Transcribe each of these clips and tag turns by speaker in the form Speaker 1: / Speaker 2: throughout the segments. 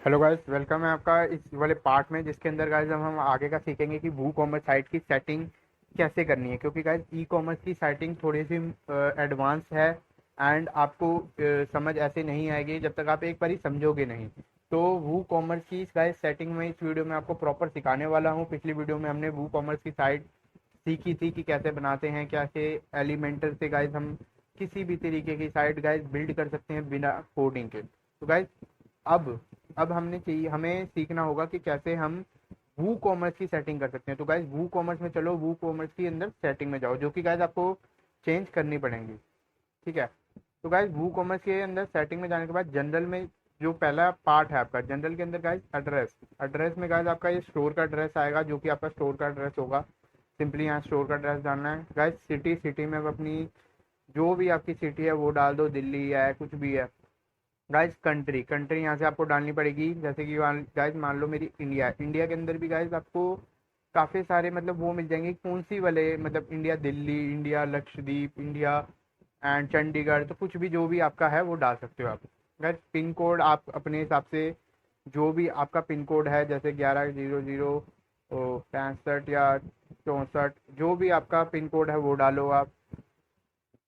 Speaker 1: Hello guys, welcome है आपका इस वाले पार्ट में जिसके अंदर गाइस हम आगे का सीखेंगे कि वू कॉमर्स साइट की सेटिंग कैसे करनी है। क्योंकि गाइस ई कॉमर्स की सेटिंग थोड़ी सी एडवांस है एंड आपको समझ ऐसे नहीं आएगी जब तक आप एक बार ही समझोगे नहीं। तो वू कॉमर्स की गाइस सेटिंग में इस वीडियो में आपको प्रॉपर सिखाने वाला हूँ। पिछली वीडियो में हमने वू कॉमर्स की साइट सीखी थी कि कैसे बनाते हैं, कैसे एलिमेंटर से गाइस हम किसी भी तरीके की साइट गाइस बिल्ड कर सकते हैं बिना कोडिंग के। तो गाइस अब अब हमने चाहिए हमें सीखना होगा कि कैसे हम वू कॉमर्स की सेटिंग कर सकते हैं। तो गाइज वू कॉमर्स में चलो, वू कॉमर्स की अंदर सेटिंग में जाओ, जो कि गाइज आपको चेंज करनी पड़ेंगी। ठीक है। तो गाइज वू कॉमर्स के अंदर सेटिंग में जाने के बाद जनरल में जो पहला पार्ट है आपका, जनरल के अंदर गाइज एड्रेस। एड्रेस में गाइज आपका ये स्टोर का एड्रेस आएगा, जो कि आपका स्टोर का एड्रेस होगा। सिंपली यहाँ स्टोर का एड्रेस डालना है। गाइज सिटी, सिटी में अब अपनी जो भी आपकी सिटी है वो डाल दो, दिल्ली है कुछ भी है। गाइस कंट्री, कंट्री यहाँ से आपको डालनी पड़ेगी। जैसे कि गाइस मान लो मेरी इंडिया है, इंडिया के अंदर भी गाइस आपको काफ़ी सारे मतलब वो मिल जाएंगे। कौन सी वाले मतलब India Delhi, India Lakshadweep, India and Chandigarh, तो कुछ भी जो भी आपका है वो डाल सकते हो आप। गाइस पिन कोड आप अपने हिसाब से जो भी आपका पिन कोड है, जैसे 1100 65 या 64, जो भी आपका पिन कोड है वो डालो आप।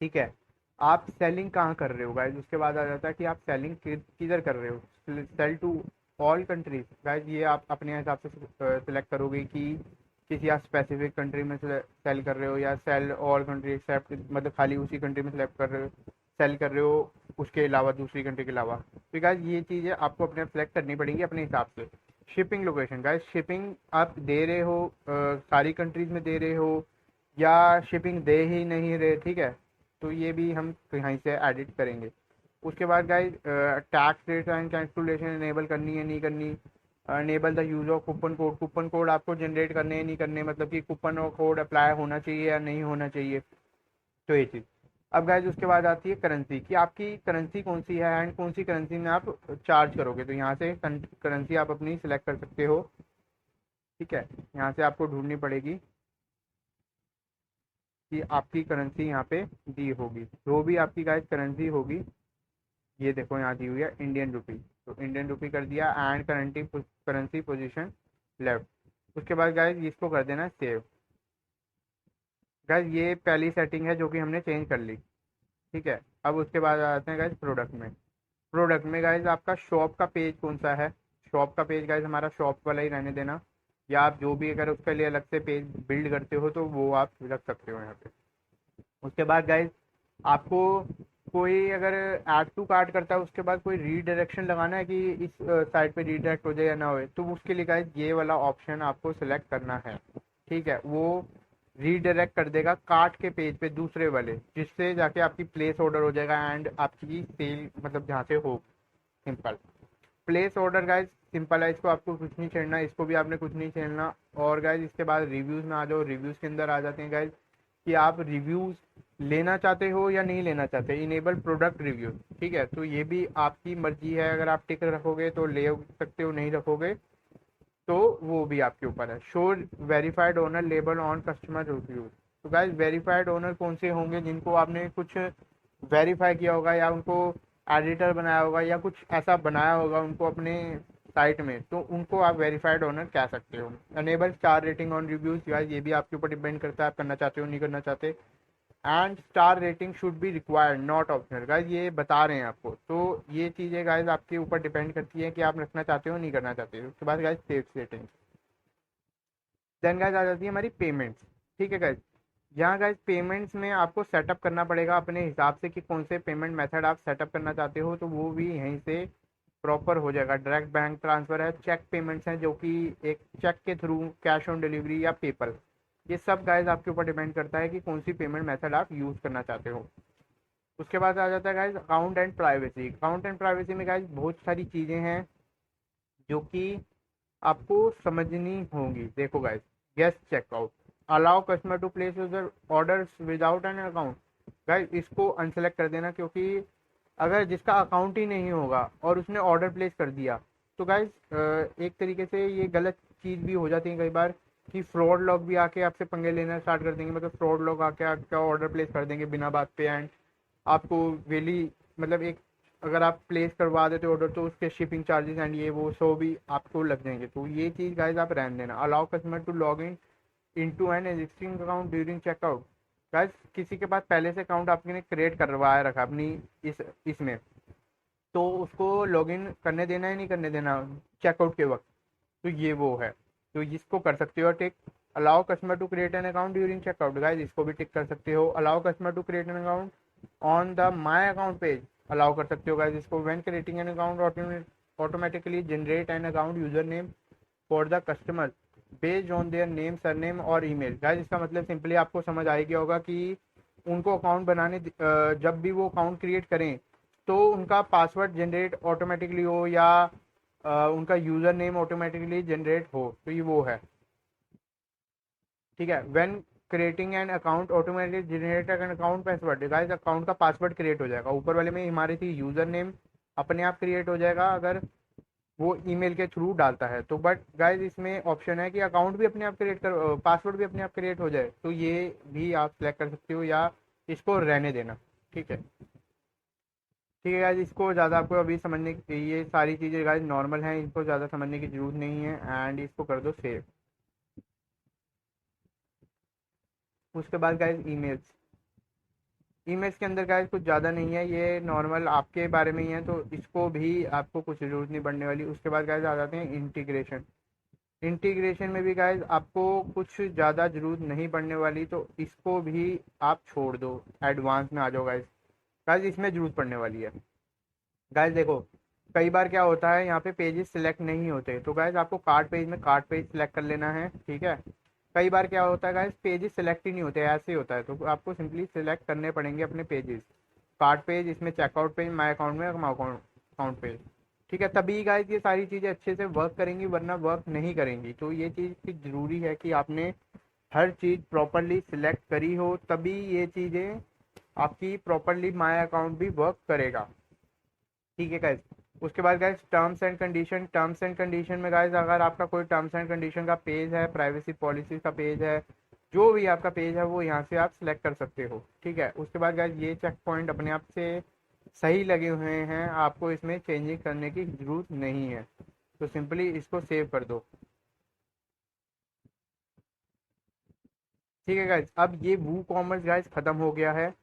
Speaker 1: ठीक है। आप सेलिंग कहाँ कर रहे हो गाइज, उसके बाद आ जाता है कि आप सेलिंग किधर कर रहे हो। Sell to all countries guys, ये आप अपने हिसाब से सिलेक्ट करोगे कि किसी आप स्पेसिफिक कंट्री में सेल कर रहे हो या सेल ऑल कंट्री एक्सेप्ट, मतलब खाली उसी कंट्री में सेलेक्ट कर रहे हो, सेल कर रहे हो उसके अलावा दूसरी कंट्री के अलावा। तो गाइज ये चीज़ें आपको अपने सेलेक्ट करनी पड़ेंगी अपने हिसाब से। शिपिंग लोकेशन गाइज, शिपिंग आप दे रहे हो सारी कंट्रीज में दे रहे हो या शिपिंग दे ही नहीं रहे। ठीक है। तो ये भी हम यहीं से एडिट करेंगे। उसके बाद guys tax rate and calculation enable करनी है नहीं करनी। Enable the use of coupon code, coupon code आपको जनरेट करने हैं नहीं करने, मतलब कि कूपन और कोड अप्लाई होना चाहिए या नहीं होना चाहिए। तो ये चीज़। अब गाइज उसके बाद आती है करेंसी, कि आपकी करेंसी कौन सी है एंड कौन सी करेंसी में आप चार्ज करोगे। तो यहाँ से करेंसी आप अपनी सिलेक्ट कर सकते हो। ठीक है। यहाँ से आपको ढूंढनी पड़ेगी कि आपकी करेंसी यहाँ पे दी होगी, जो भी आपकी गाइस करेंसी होगी। ये देखो यहाँ दी हुई है इंडियन रुपी, तो इंडियन रुपी कर दिया एंड करेंटी करेंसी पोजीशन लेफ्ट। उसके बाद गाइस इसको कर देना सेव। गाइस ये पहली सेटिंग है जो कि हमने चेंज कर ली। ठीक है। अब उसके बाद आ जाते हैं गाइस प्रोडक्ट में। प्रोडक्ट में गाइस आपका शॉप का पेज कौन सा है। शॉप का पेज गाइस हमारा शॉप वाला ही रहने देना, या आप जो भी अगर उसके लिए अलग से पेज बिल्ड करते हो तो वो आप रख सकते हो यहाँ पे। उसके बाद गाइज आपको कोई अगर ऐड टू कार्ट करता है उसके बाद कोई रीडायरेक्शन लगाना है कि इस साइट पे रीडायरेक्ट हो जाए या ना हो, तो उसके लिए गाइज ये वाला ऑप्शन आपको सिलेक्ट करना है। ठीक है। वो रीडायरेक्ट कर देगा कार्ट के पेज पे दूसरे वाले, जिससे जाके आपकी प्लेस ऑर्डर हो जाएगा एंड आपकी सेल मतलब जहाँ से हो। Simple place order guys, simple है, इसको आपको कुछ नहीं छेड़ना, इसको भी आपने कुछ नहीं छेड़ना। और गाइज इसके बाद रिव्यूज में आ जाओ। रिव्यूज के अंदर आ जाते हैं गाइज कि आप रिव्यूज लेना चाहते हो या नहीं लेना चाहते। Enable product review. ठीक है। तो ये भी आपकी मर्जी है, अगर आप टिक रखोगे तो ले सकते हो, नहीं रखोगे तो वो भी आपके ऊपर है। Show verified owner label on customer review. तो गाइज वेरीफाइड ओनर कौन से होंगे, जिनको आपने कुछ वेरीफाई किया होगा या उनको एडिटर बनाया होगा या कुछ ऐसा बनाया होगा उनको अपने साइट में, तो उनको आप वेरीफाइड ओनर कह सकते हो। Enable star rating on reviews guys, ये भी आपके ऊपर डिपेंड करता है आप करना चाहते हो नहीं करना चाहते। And star rating should be required not optional guys, ये बता रहे हैं आपको। तो ये चीज़ें गाइज आपके ऊपर डिपेंड करती है कि आप रखना चाहते हो नहीं करना चाहते हो। उसके बाद guys save setting. Then guys आ जाती है हमारी पेमेंट्स। ठीक है गाइज। यहाँ गाइज पेमेंट्स में आपको सेटअप करना पड़ेगा अपने हिसाब से कि कौन से पेमेंट मेथड आप सेटअप करना चाहते हो, तो वो भी यहीं से प्रॉपर हो जाएगा। डायरेक्ट बैंक ट्रांसफ़र है, चेक पेमेंट्स हैं जो कि एक चेक के थ्रू, कैश ऑन डिलीवरी या पेपल। ये सब गाइज आपके ऊपर डिपेंड करता है कि कौन सी पेमेंट मेथड आप यूज़ करना चाहते हो। उसके बाद आ जाता है guys account and privacy. Account and privacy में गाइज बहुत सारी चीज़ें हैं जो कि आपको समझनी होंगी। देखो guys, guest checkout, allow customer to place orders without an account. Guys इसको अनसेलेक्ट कर देना, क्योंकि अगर जिसका अकाउंट ही नहीं होगा और उसने ऑर्डर प्लेस कर दिया तो गाइस एक तरीके से ये गलत चीज़ भी हो जाती है कई बार कि फ्रॉड लोग भी आके आपसे पंगे लेना स्टार्ट कर देंगे। मतलब फ्रॉड लोग आके आपका ऑर्डर प्लेस कर देंगे बिना बात पे एंड आपको वेली मतलब एक अगर आप प्लेस करवा देते हो ऑर्डर तो उसके शिपिंग चार्जेस एंड ये वो सो भी आपको लग जाएंगे। तो ये चीज़ गाइज आप रहने देना। Allow customer to log in into an existing account during checkout. Guys किसी के पास पहले से अकाउंट आपने क्रिएट करवाया रखा अपनी इस इसमें, तो उसको लॉगिन करने देना है नहीं करने देना चेकआउट के वक्त, तो ये वो है। तो इसको कर सकते हो tick. Allow customer to create an account during checkout, guys इसको भी टिक कर सकते हो। Allow customer to create an account on the my account page, allow कर सकते हो गाइस इसको। When creating an account automatically generate an account user name for the customer based on their name surname और email. Guys इसका मतलब simply आपको समझ आ गया होगा कि उनको अकाउंट बनाने जब भी वो अकाउंट क्रिएट करें तो उनका पासवर्ड जनरेट ऑटोमेटिकली हो या उनका यूज़र नेम ऑटोमेटिकली जनरेट हो, तो ये वो है। ठीक है, when creating an account automatically generate an account password, guys account का पासवर्ड क्रिएट हो जाएगा। ऊपर वाले में हमारी थी यूज़र नेम अपने आप क्रिएट हो जाएगा अगर वो ईमेल के थ्रू डालता है तो, बट गाइस इसमें ऑप्शन है कि अकाउंट भी अपने आप क्रिएट कर पासवर्ड भी अपने आप क्रिएट हो जाए, तो ये भी आप सेलेक्ट कर सकते हो या इसको रहने देना। ठीक है, ठीक है गाइज, इसको ज़्यादा आपको अभी समझने की, ये सारी चीज़ें गाइज नॉर्मल हैं, इनको ज़्यादा समझने की जरूरत नहीं है एंड इसको कर दो सेव। उसके बाद गाइज ईमेल्स, ईमेल्स के अंदर गाइज कुछ ज़्यादा नहीं है, ये नॉर्मल आपके बारे में ही है, तो इसको भी आपको कुछ ज़रूरत नहीं पड़ने वाली। उसके बाद गाइज आ जाते हैं इंटीग्रेशन। इंटीग्रेशन में भी गाइज आपको कुछ ज़्यादा ज़रूरत नहीं पड़ने वाली, तो इसको भी आप छोड़ दो, एडवांस में आ जाओ गाइज। गाइज इसमें ज़रूरत पड़ने वाली है। गाइज देखो, कई बार क्या होता है यहाँ पे पेजेस सिलेक्ट नहीं होते, तो गाइज आपको कार्ड पेज में कार्ड पेज सिलेक्ट कर लेना है। ठीक है, कई बार क्या होता है गाइज पेजेस सिलेक्ट ही नहीं होते, ऐसे ही होता है, तो आपको सिंपली सिलेक्ट करने पड़ेंगे अपने पेजेस। कार्ड पेज, इसमें चेकआउट पेज, माई अकाउंट में अकाउंट पेज। ठीक है, तभी गाइज ये सारी चीज़ें अच्छे से वर्क करेंगी, वरना वर्क नहीं करेंगी। तो ये चीज़ ज़रूरी है कि आपने हर चीज़ प्रॉपरली सिलेक्ट करी हो, तभी ये चीज़ें आपकी प्रॉपरली माई अकाउंट भी वर्क करेगा। ठीक है गाइज, उसके बाद guys terms and condition. Terms and condition में गाइज अगर आपका कोई टर्म्स एंड कंडीशन का पेज है, प्राइवेसी पॉलिसी का पेज है, जो भी आपका पेज है वो यहाँ से आप सिलेक्ट कर सकते हो। ठीक है, उसके बाद गाइज ये चेक पॉइंट अपने आप से सही लगे हुए हैं, आपको इसमें चेंजिंग करने की ज़रूरत नहीं है, तो सिंपली इसको सेव कर दो। ठीक है गाइज, अब ये वू कॉमर्स गाइज ख़त्म हो गया है।